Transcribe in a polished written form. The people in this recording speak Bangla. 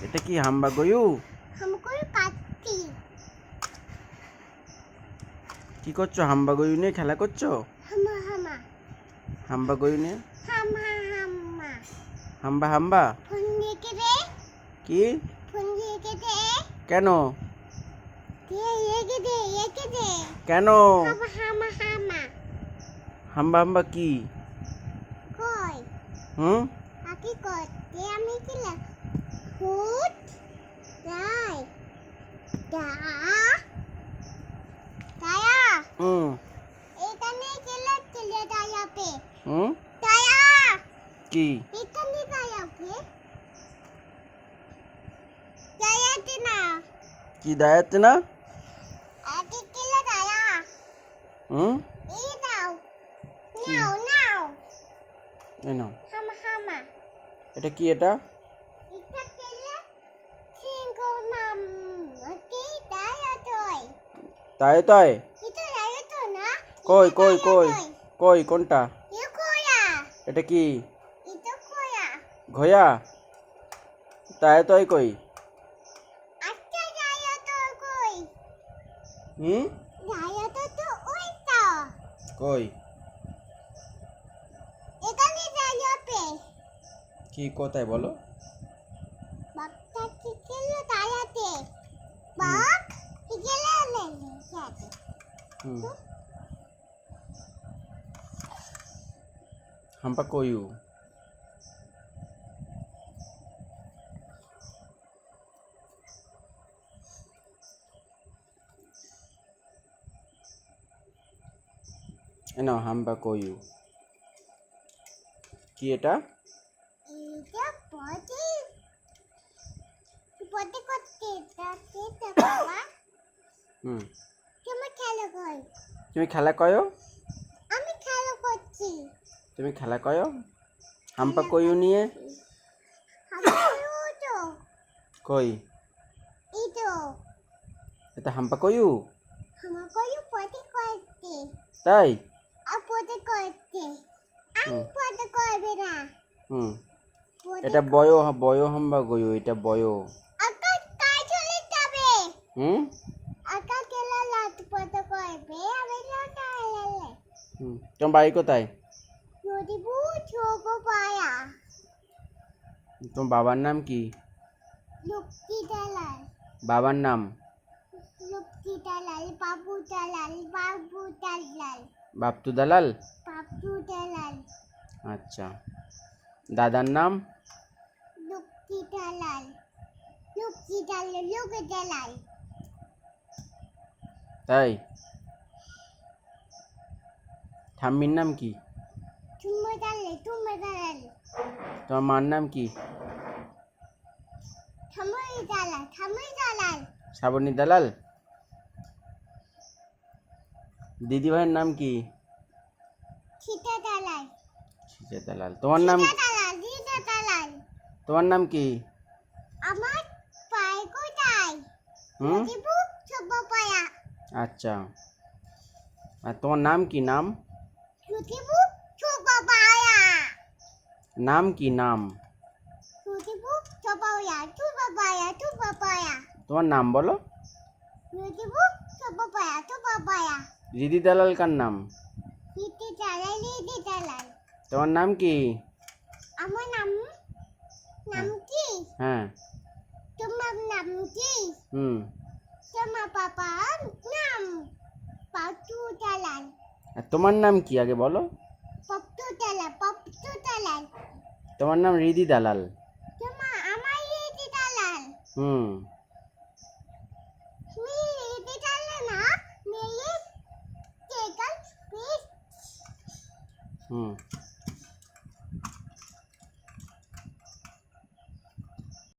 এটা কি হাম্বা গয়ু? কি করছো? হাম্বা গয়ু নিয়ে খেলা করছো? হাম্বা গয়ু নিয়ে হাম্বা হাম্বা কি? কেন কেন হাম্বা হাম্বা কি? হুম হুম হুম কি? কি দাঁড়াচ্ছে না? হুম এই নাও। এটা কি? এটা তাই তাই কই কই কই কই কোনটা? এটা কি? ঘোয়া? তাই তাই কই? হুম কই কি কোথায় বলো? হুম হাম্পা কয়ু? নাও হাম্পা কয়ু। কি এটা? হুম তুমি খেলা কয়ো? তুমি খেলা কয়ো হাম্পা কয়ু নিয়ে? কই এটা হাম্পা কয়ু? তাই হুম এটা বয় বয় হাম্বা গয়ু। এটা বয়। হুম তোমার বাড়ি কোথায়? তোমার বাবার নাম কি? বাবার নাম? বাপতু দালাল। আচ্ছা। দাদার নাম? তাই ঠাম্মির নাম কি? তোমার মার নাম কি? শ্রাবণী দালাল। দিদি ভাইয়ের নাম কি? সীতা দালাল। তোমার নাম? তোমার নাম কি? হুম আচ্ছা। আর তোমার নাম কি? নাম নাম কি? নাম তোমার নাম বলো। রিদি দালাল কার নাম? তোমার নাম কি? হ্যাঁ হুম আর তোমার নাম কি আগে বলো? তোমার নাম রিদি দালাল। হুম হুম